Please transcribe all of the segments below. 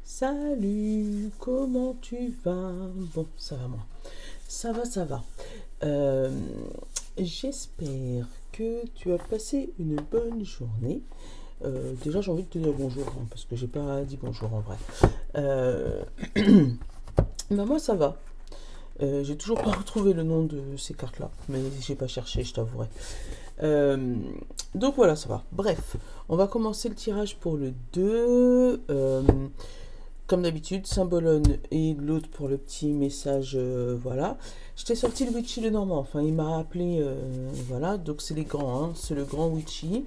Salut, comment tu vas? Bon, ça va moi. Ça va, ça va. J'espère que tu as passé une bonne journée. Déjà, j'ai envie de te dire bonjour, hein, parce que j'ai pas dit bonjour en vrai. Euh, bah moi, ça va. J'ai toujours pas retrouvé le nom de ces cartes-là, mais j'ai pas cherché, je t'avouerai. Euh, donc voilà, ça va. Bref, on va commencer le tirage pour le 2. Comme d'habitude, Symbolone et l'autre pour le petit message, voilà. Je t'ai sorti le Witchy le Normand, enfin il m'a appelé, voilà, donc c'est les grands, hein, c'est le grand Witchy.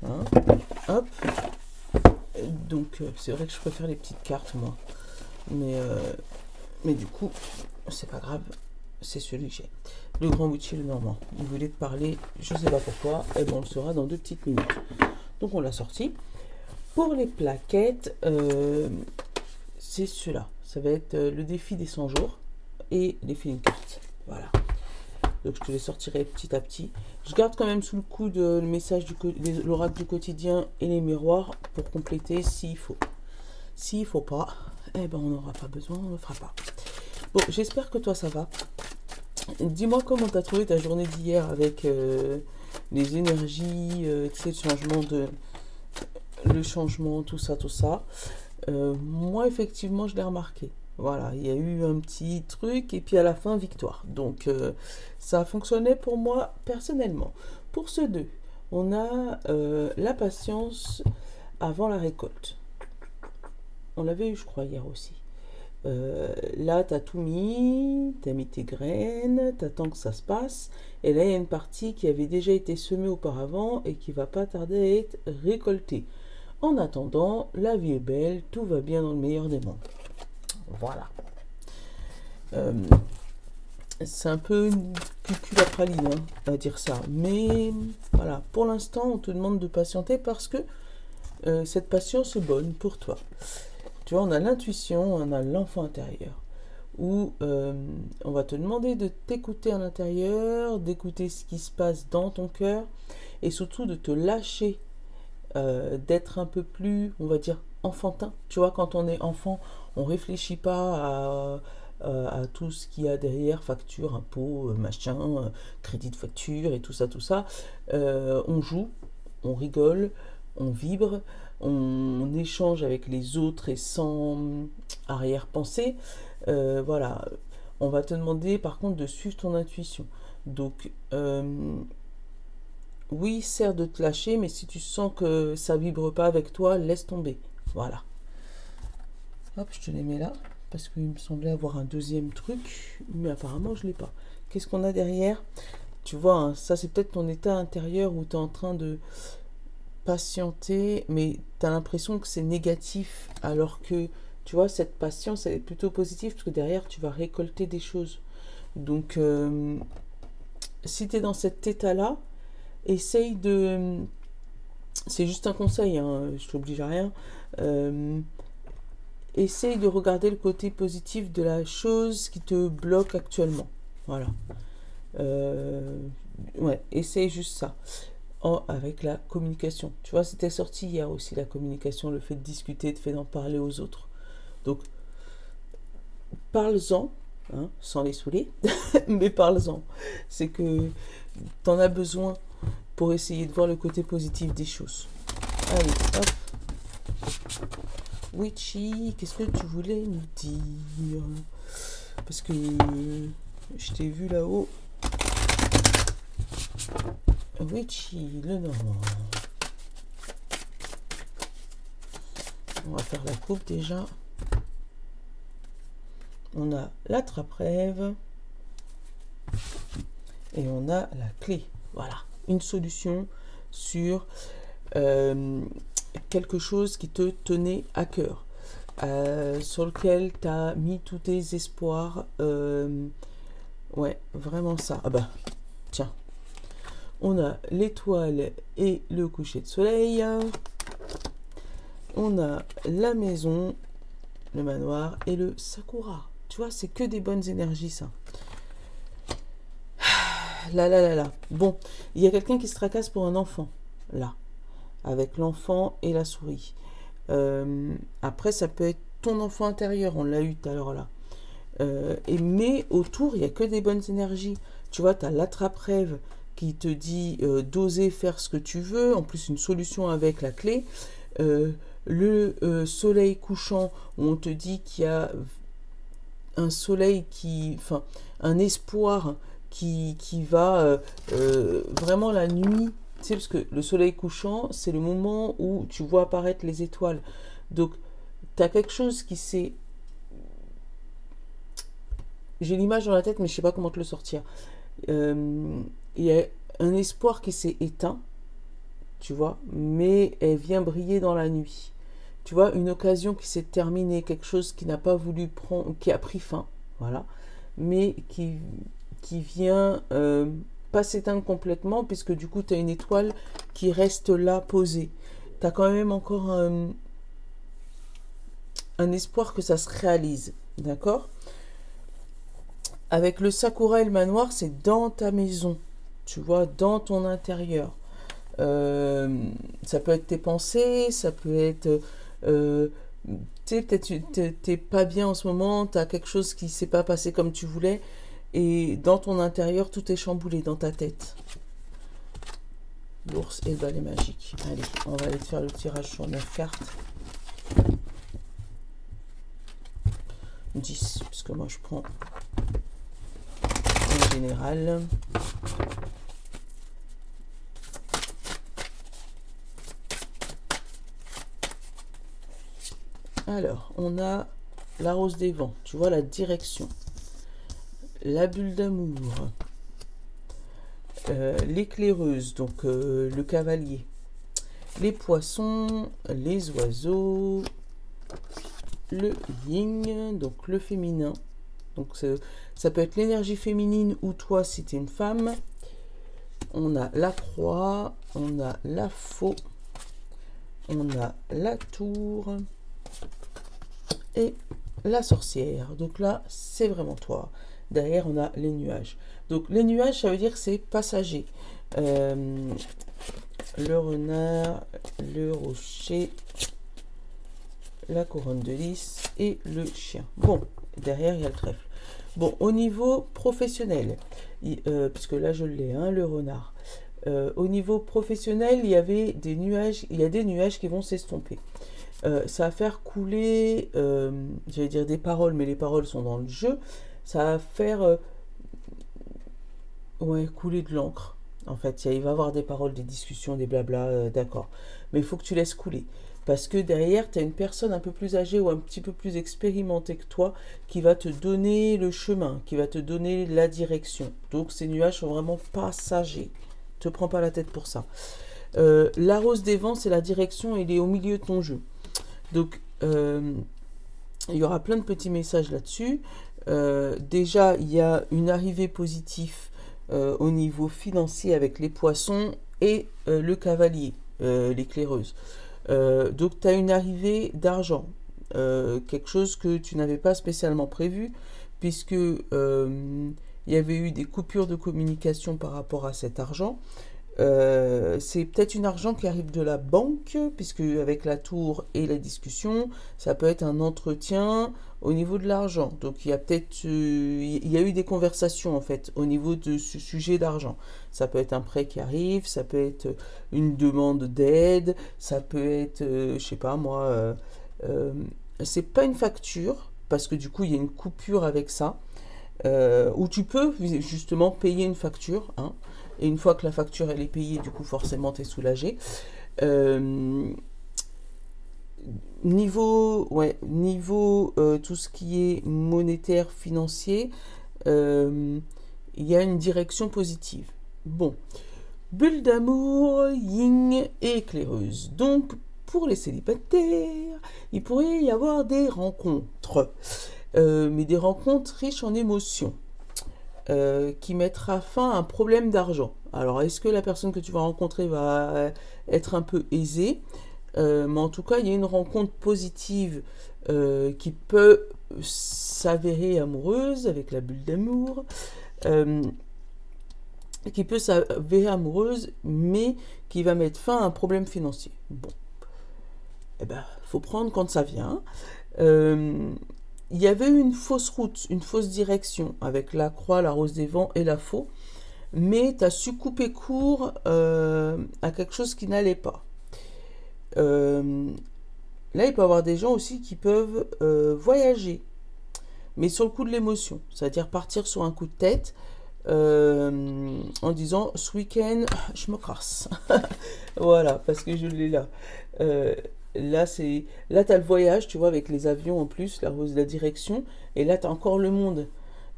Hein. Hop, donc c'est vrai que je préfère les petites cartes moi, mais du coup, c'est pas grave, c'est celui que j'ai. Le grand Witchy le Normand, il voulait te parler, je sais pas pourquoi, et bon on le saura dans 2 petites minutes. Donc on l'a sorti. Pour les plaquettes, c'est cela. Ça va être le défi des 100 jours et les feeling cards. Voilà. Donc je te les sortirai petit à petit. Je garde quand même sous le coude le message l'oracle du quotidien et les miroirs pour compléter s'il faut. S'il faut pas, eh ben on n'aura pas besoin, on ne le fera pas. Bon, j'espère que toi ça va. Dis-moi comment tu as trouvé ta journée d'hier avec les énergies, tu sais, le changement, tout ça, tout ça. Moi, effectivement, je l'ai remarqué. Voilà, il y a eu un petit truc et puis à la fin, victoire. Donc, ça a fonctionné pour moi personnellement. Pour ceux deux, on a la patience avant la récolte. On l'avait eu, je crois, hier aussi. Là, tu as tout mis, tu as mis tes graines, tu attends que ça se passe. Et là, il y a une partie qui avait déjà été semée auparavant et qui va pas tarder à être récoltée. En attendant, la vie est belle, tout va bien dans le meilleur des mondes. Voilà. C'est un peu cucul à praline hein, à dire ça. Mais voilà, pour l'instant, on te demande de patienter parce que cette patience est bonne pour toi. Tu vois, on a l'intuition, on a l'enfant intérieur. Où on va te demander de t'écouter à l'intérieur, d'écouter ce qui se passe dans ton cœur et surtout de te lâcher, d'être un peu plus, on va dire, enfantin. Tu vois, quand on est enfant, on réfléchit pas à tout ce qu'il y a derrière, facture, impôt, machin, crédit de facture et tout ça, tout ça. On joue, on rigole, on vibre, on échange avec les autres et sans arrière-pensée. Voilà, on va te demander par contre de suivre ton intuition. Donc, oui, sert de te lâcher, mais si tu sens que ça vibre pas avec toi, laisse tomber. Voilà. Hop, je te les mets là, parce qu'il me semblait avoir un deuxième truc, mais apparemment je l'ai pas. Qu'est-ce qu'on a derrière? Tu vois, hein, ça c'est peut-être ton état intérieur où tu es en train de patienter, mais tu as l'impression que c'est négatif, alors que, tu vois, cette patience, elle est plutôt positive, parce que derrière, tu vas récolter des choses. Donc, si tu es dans cet état-là, essaye de... C'est juste un conseil, hein, je t'oblige à rien. Essaye de regarder le côté positif de la chose qui te bloque actuellement. Voilà. Ouais, essaye juste ça. Avec la communication. Tu vois, c'était sorti hier aussi, la communication, le fait de discuter, le fait d'en parler aux autres. Donc, parle-en, hein, sans les saouler, mais parle-en. C'est que tu en as besoin pour essayer de voir le côté positif des choses. Allez, hop. Witchy, qu'est-ce que tu voulais nous dire? Parce que je t'ai vu là-haut. Witchy, le Normand. On va faire la coupe déjà. On a la trappe-rêve. Et on a la clé. Voilà. Une solution sur quelque chose qui te tenait à cœur. Sur lequel tu as mis tous tes espoirs. Ouais, vraiment ça. Ah bah, tiens. On a l'étoile et le coucher de soleil. On a la maison, le manoir et le sakura. Tu vois, c'est que des bonnes énergies, ça. Là, là, là, là. Bon, il y a quelqu'un qui se tracasse pour un enfant, là, avec l'enfant et la souris. Après, ça peut être ton enfant intérieur, on l'a eu tout à l'heure là. Mais autour, il n'y a que des bonnes énergies. Tu vois, tu as l'attrape-rêve qui te dit d'oser faire ce que tu veux, en plus une solution avec la clé. Le soleil couchant, où on te dit qu'il y a un soleil enfin, un espoir qui va vraiment la nuit. Tu sais, parce que le soleil couchant, c'est le moment où tu vois apparaître les étoiles. Donc, tu as quelque chose qui s'est... J'ai l'image dans la tête, mais je ne sais pas comment te le sortir. Il y a un espoir qui s'est éteint, tu vois, mais elle vient briller dans la nuit. Tu vois, une occasion qui s'est terminée, quelque chose qui n'a pas voulu prendre, qui a pris fin, voilà, mais qui vient pas s'éteindre complètement, puisque du coup, tu as une étoile qui reste là, posée. Tu as quand même encore un espoir que ça se réalise, d'accord? Avec le sakura et le manoir, c'est dans ta maison, tu vois, dans ton intérieur. Ça peut être tes pensées, ça peut être... tu sais, peut-être t'es pas bien en ce moment, tu as quelque chose qui s'est pas passé comme tu voulais, et dans ton intérieur, tout est chamboulé dans ta tête. L'ours et le balai magique. Allez, on va aller te faire le tirage sur 9 cartes. 10, puisque moi je prends en général. Alors, on a la rose des vents, tu vois la direction. La bulle d'amour. L'éclaireuse, donc le cavalier. Les poissons, les oiseaux. Le yin, donc le féminin. Donc ça peut être l'énergie féminine ou toi si tu es une femme. On a la croix, on a la faux, on a la tour et la sorcière. Donc là, c'est vraiment toi. Derrière, on a les nuages. Donc les nuages, ça veut dire que c'est passager. Le renard, le rocher, la couronne de lys et le chien. Bon, derrière, il y a le trèfle. Bon, au niveau professionnel, puisque là, je l'ai, hein, le renard. Au niveau professionnel, il y avait des nuages, il y a des nuages qui vont s'estomper. Ça va faire couler, j'allais dire des paroles, mais les paroles sont dans le jeu. Ça va faire ouais, couler de l'encre. En fait, il va y avoir des paroles, des discussions, des blabla, d'accord. Mais il faut que tu laisses couler. Parce que derrière, tu as une personne un peu plus âgée ou un petit peu plus expérimentée que toi qui va te donner le chemin, qui va te donner la direction. Donc, ces nuages sont vraiment passagers. Ne te prends pas la tête pour ça. La rose des vents, c'est la direction, elle est au milieu de ton jeu. Donc, il y aura plein de petits messages là-dessus. Déjà, il y a une arrivée positive au niveau financier avec les poissons et le cavalier, l'éclaireuse. Donc, tu as une arrivée d'argent, quelque chose que tu n'avais pas spécialement prévu, puisque il y avait eu des coupures de communication par rapport à cet argent. C'est peut-être un argent qui arrive de la banque, puisque avec la tour et la discussion, ça peut être un entretien au niveau de l'argent. Donc il y a peut-être il y a eu des conversations en fait au niveau de ce sujet d'argent. Ça peut être un prêt qui arrive, ça peut être une demande d'aide, ça peut être je sais pas moi, c'est pas une facture parce que du coup il y a une coupure avec ça. Où tu peux justement payer une facture, hein, et une fois que la facture elle est payée, du coup forcément tu es soulagé. Niveau tout ce qui est monétaire, financier, il y a une direction positive. Bon, bulle d'amour, yin et éclaireuse. Donc pour les célibataires, il pourrait y avoir des rencontres. Mais des rencontres riches en émotions, qui mettra fin à un problème d'argent. Alors, est-ce que la personne que tu vas rencontrer va être un peu aisée? Mais en tout cas, il y a une rencontre positive qui peut s'avérer amoureuse avec la bulle d'amour, qui peut s'avérer amoureuse, mais qui va mettre fin à un problème financier. Bon, eh ben, faut prendre quand ça vient. Il y avait une fausse route, une fausse direction, avec la croix, la rose des vents et la faux, mais tu as su couper court à quelque chose qui n'allait pas. Là, il peut y avoir des gens aussi qui peuvent voyager, mais sur le coup de l'émotion, c'est-à-dire partir sur un coup de tête en disant ce week-end, je me casse. Voilà, parce que je l'ai là. Là, tu as le voyage, tu vois, avec les avions en plus, la direction, et là, tu as encore le monde,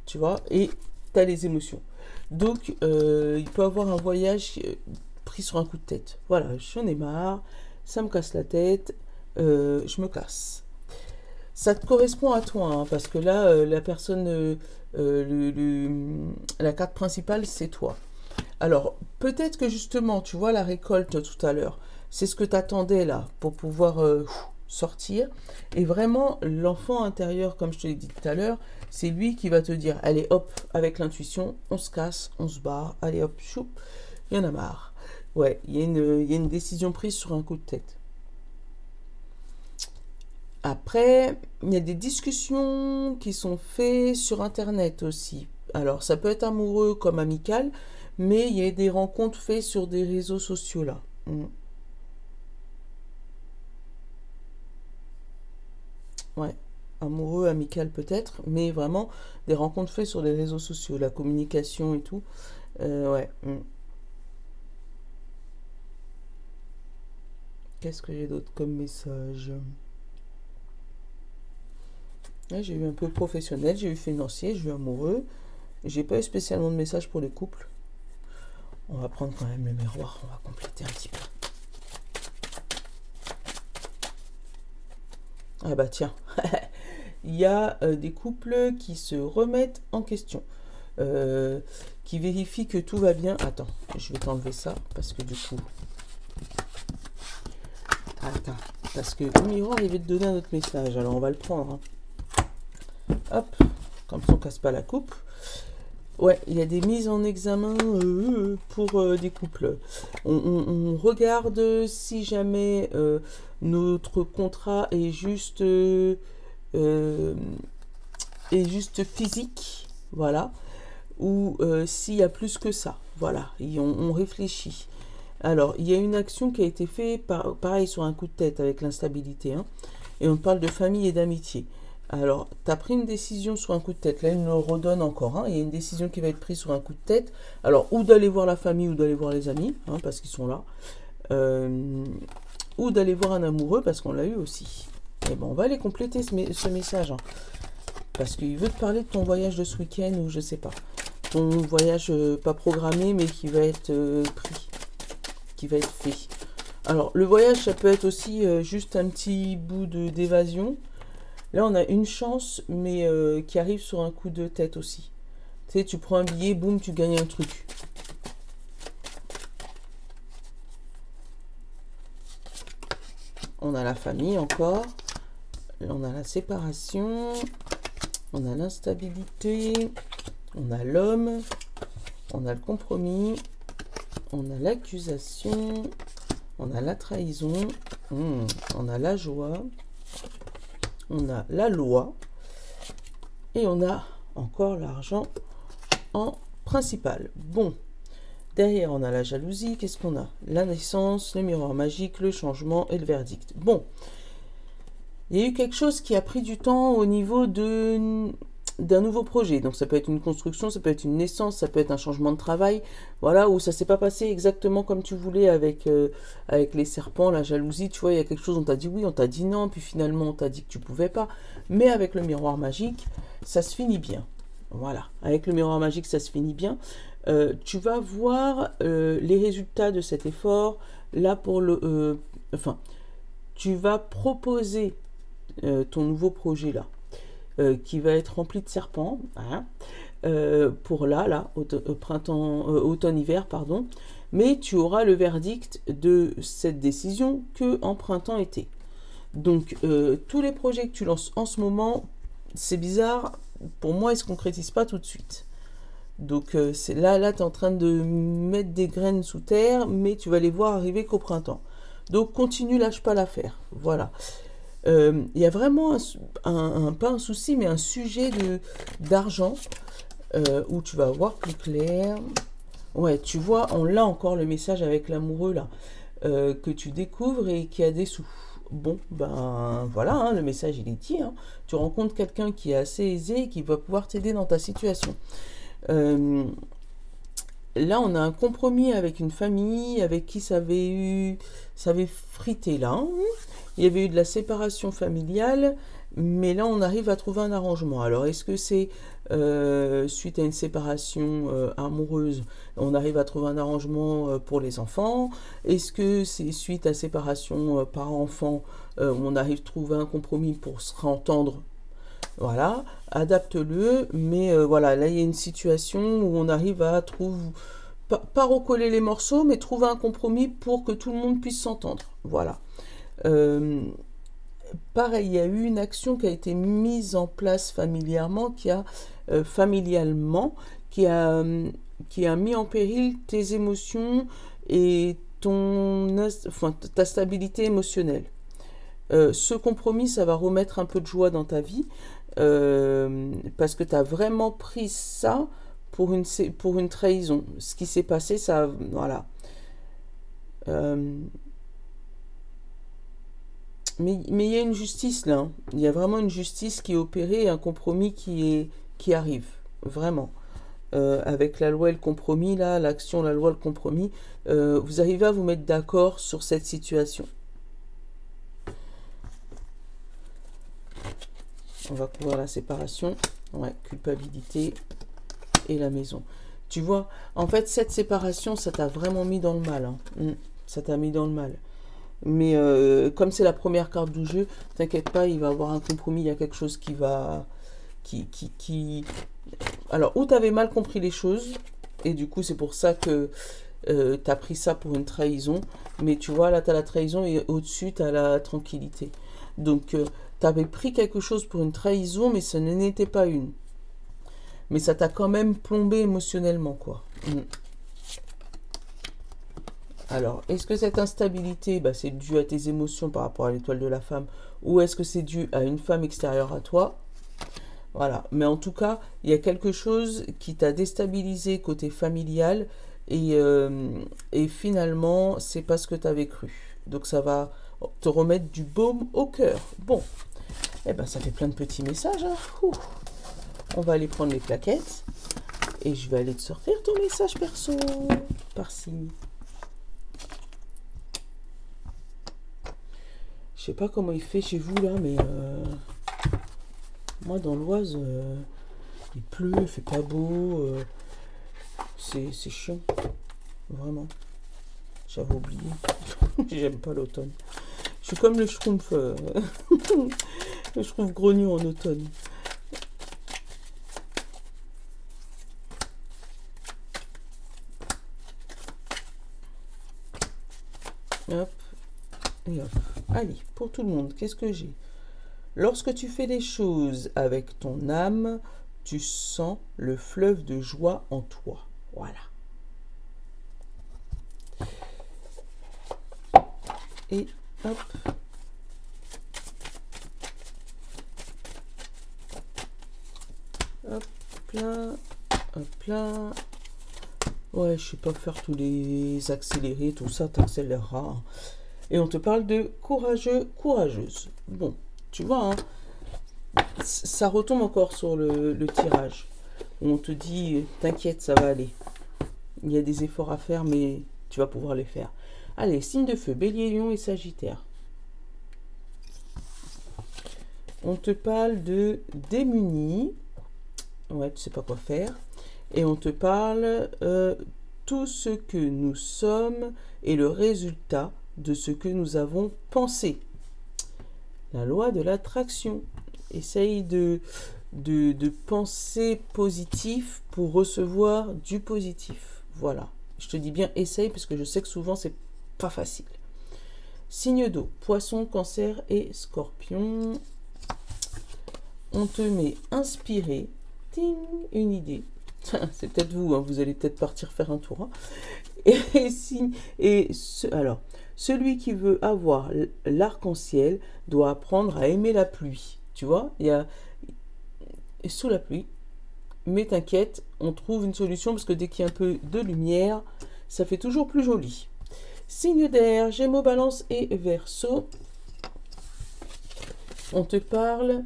tu vois, et tu as les émotions. Donc, il peut y avoir un voyage pris sur un coup de tête. Voilà, j'en ai marre, ça me casse la tête, je me casse. Ça te correspond à toi, hein, parce que là, la personne, la carte principale, c'est toi. Alors, peut-être que justement, tu vois la récolte tout à l'heure, c'est ce que tu attendais là pour pouvoir sortir. Et vraiment, l'enfant intérieur, comme je te l'ai dit tout à l'heure, c'est lui qui va te dire, allez hop, avec l'intuition, on se casse, on se barre, allez hop, choup, il y en a marre. Ouais, il y a une décision prise sur un coup de tête. Après, il y a des discussions qui sont faites sur Internet aussi. Alors, ça peut être amoureux comme amical, mais il y a des rencontres faites sur des réseaux sociaux là. Ouais, amoureux, amical peut-être, mais vraiment des rencontres faites sur les réseaux sociaux, la communication et tout. Ouais. Qu'est-ce que j'ai d'autre comme message? Ouais, j'ai eu un peu professionnel, j'ai eu financier, j'ai eu amoureux. J'ai pas eu spécialement de message pour les couples. On va prendre quand même le miroir, on va compléter un petit peu. Ah bah tiens, il y a des couples qui se remettent en question, qui vérifient que tout va bien. Attends, je vais t'enlever ça parce que du coup... Attends, parce que le miroir il va te donner un autre message, alors on va le prendre. Hein. Hop, comme ça on casse pas la coupe. Ouais, il y a des mises en examen pour des couples. On regarde si jamais notre contrat est juste physique, voilà, ou s'il y a plus que ça, voilà, et on réfléchit. Alors, il y a une action qui a été faite, pareil, sur un coup de tête avec l'instabilité, hein, et on parle de famille et d'amitié. Alors, tu as pris une décision sur un coup de tête. Là, il me le redonne encore. Hein. Il y a une décision qui va être prise sur un coup de tête. Alors, ou d'aller voir la famille ou d'aller voir les amis, hein, parce qu'ils sont là. Ou d'aller voir un amoureux, parce qu'on l'a eu aussi. Et bon, on va aller compléter ce message. Hein, parce qu'il veut te parler de ton voyage de ce week-end ou je sais pas. Ton voyage pas programmé, mais qui va être pris. Qui va être fait. Alors, le voyage, ça peut être aussi juste un petit bout d'évasion. Là, on a une chance, mais qui arrive sur un coup de tête aussi. Tu sais, tu prends un billet, boum, tu gagnes un truc. On a la famille encore. On a la séparation. On a l'instabilité. On a l'homme. On a le compromis. On a l'accusation. On a la trahison. On a la joie. On a la loi et on a encore l'argent en principal. Bon, derrière on a la jalousie. Qu'est-ce qu'on a? La naissance, le miroir magique, le changement et le verdict. Bon, il y a eu quelque chose qui a pris du temps au niveau d'un nouveau projet. Donc ça peut être une construction, ça peut être une naissance, ça peut être un changement de travail. Voilà, où ça s'est pas passé exactement comme tu voulais avec les serpents, la jalousie. Tu vois, il y a quelque chose, on t'a dit oui, on t'a dit non, puis finalement on t'a dit que tu pouvais pas. Mais avec le miroir magique, ça se finit bien. Voilà, avec le miroir magique, ça se finit bien. Tu vas voir les résultats de cet effort. Là pour le... tu vas proposer ton nouveau projet là. Qui va être rempli de serpents, hein, pour là, automne-hiver, pardon. Mais tu auras le verdict de cette décision que en printemps-été. Donc, tous les projets que tu lances en ce moment, c'est bizarre, pour moi, ils ne se concrétisent pas tout de suite. Donc, tu es en train de mettre des graines sous terre, mais tu vas les voir arriver qu'au printemps. Donc, continue, lâche pas l'affaire. Voilà. Il y a vraiment pas un souci, mais un sujet d'argent où tu vas voir plus clair. Ouais, tu vois, on l'a encore le message avec l'amoureux là, que tu découvres et qui a des sous. Bon, ben voilà, hein, le message il est dit. Hein. Tu rencontres quelqu'un qui est assez aisé et qui va pouvoir t'aider dans ta situation. Là, on a un compromis avec une famille avec qui ça avait frité là. Hein. Il y avait eu de la séparation familiale, mais là, on arrive à trouver un arrangement. Alors, est-ce que c'est suite à une séparation amoureuse, on arrive à trouver un arrangement pour les enfants? Est-ce que c'est suite à séparation parent-enfant, on arrive à trouver un compromis pour se entendre? Voilà, adapte-le, mais voilà, là il y a une situation où on arrive à trouver, pas recoller les morceaux, mais trouver un compromis pour que tout le monde puisse s'entendre. Voilà. Pareil, il y a eu une action qui a été mise en place familialement, qui a mis en péril tes émotions et ta stabilité émotionnelle. Ce compromis, ça va remettre un peu de joie dans ta vie. Parce que tu as vraiment pris ça pour une trahison. Ce qui s'est passé, ça... Voilà. Mais il y a une justice là. Hein. Il y a vraiment une justice qui est opérée et un compromis qui arrive. Vraiment. Avec la loi et le compromis, là, l'action, la loi, le compromis, vous arrivez à vous mettre d'accord sur cette situation. On va couvrir la séparation, ouais, culpabilité et la maison. Tu vois, en fait, cette séparation, ça t'a vraiment mis dans le mal. Hein. Ça t'a mis dans le mal. Mais comme c'est la première carte du jeu, t'inquiète pas, il va y avoir un compromis, il y a quelque chose qui va... Alors, ou t'avais mal compris les choses, et du coup, c'est pour ça que t'as pris ça pour une trahison. Mais tu vois, là, t'as la trahison et au-dessus, t'as la tranquillité. Donc... tu avais pris quelque chose pour une trahison, mais ce n'était pas une. Mais ça t'a quand même plombé émotionnellement, quoi. Alors, est-ce que cette instabilité, c'est dû à tes émotions par rapport à l'étoile de la femme, ou est-ce que c'est dû à une femme extérieure à toi? Voilà. Mais en tout cas, il y a quelque chose qui t'a déstabilisé côté familial, et finalement, c'est pas ce que tu avais cru. Donc, ça va te remettre du baume au cœur. Bon, eh ben ça fait plein de petits messages. Hein. On va aller prendre les plaquettes et je vais aller te sortir ton message perso par-ci. Je sais pas comment il fait chez vous là, mais moi dans l'Oise, il pleut, il fait pas beau, c'est chiant, vraiment. J'avais oublié. J'aime pas l'automne. Je suis comme le schtroumpf. Le schtroumpf grognon en automne. Hop. Et hop. Allez, pour tout le monde, qu'est-ce que j'ai? Lorsque tu fais des choses avec ton âme, tu sens le fleuve de joie en toi. Voilà. Et hop. Hop là. Hop là. Ouais, je sais pas faire tous les accélérés, tout ça, t'accéléreras. Et on te parle de courageux, courageuse. Bon, tu vois, hein, ça retombe encore sur le tirage. Où on te dit, t'inquiète, ça va aller. Il y a des efforts à faire, mais tu vas pouvoir les faire. Allez, signe de feu, Bélier, Lion et Sagittaire. On te parle de démuni. Ouais, tu sais pas quoi faire. Et on te parle tout ce que nous sommes est le résultat de ce que nous avons pensé. La loi de l'attraction. Essaye de penser positif pour recevoir du positif. Voilà. Je te dis bien essaye parce que je sais que souvent c'est pas facile. Signe d'eau, poisson, cancer et scorpion. On te met inspiré. Ting, une idée. C'est peut-être vous, hein, vous allez peut-être partir faire un tour. Hein. Alors, celui qui veut avoir l'arc-en-ciel doit apprendre à aimer la pluie. Tu vois, il y a sous la pluie. Mais t'inquiète, on trouve une solution parce que dès qu'il y a un peu de lumière, ça fait toujours plus joli. Signe d'air, Gémeaux, Balance et Verseau. On te parle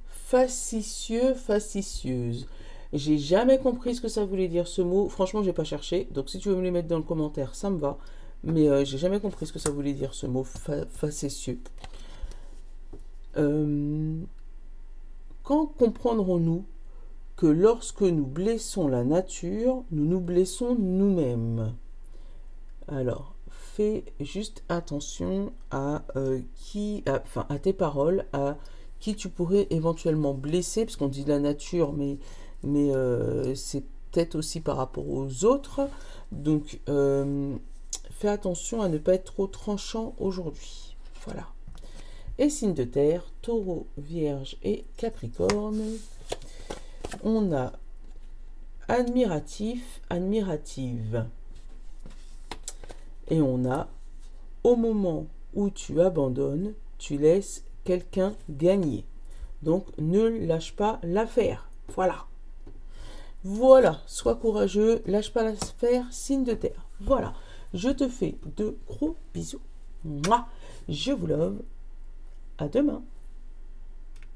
facétieux, facétieuse. J'ai jamais compris ce que ça voulait dire ce mot. Franchement, j'ai pas cherché. Donc si tu veux me les mettre dans le commentaire, ça me va. Mais j'ai jamais compris ce que ça voulait dire ce mot facétieux. Quand comprendrons-nous que lorsque nous blessons la nature, nous nous blessons nous-mêmes? Alors, fais juste attention à à tes paroles, à qui tu pourrais éventuellement blesser, parce qu'on dit la nature, mais c'est peut-être aussi par rapport aux autres. Donc, fais attention à ne pas être trop tranchant aujourd'hui. Voilà. Et signe de terre, Taureau, Vierge et Capricorne. On a admiratif, admirative. Et on a, au moment où tu abandonnes, tu laisses quelqu'un gagner. Donc, ne lâche pas l'affaire. Voilà. Voilà. Sois courageux, lâche pas l'affaire, signe de terre. Voilà. Je te fais de gros bisous. Mouah. Je vous love. À demain.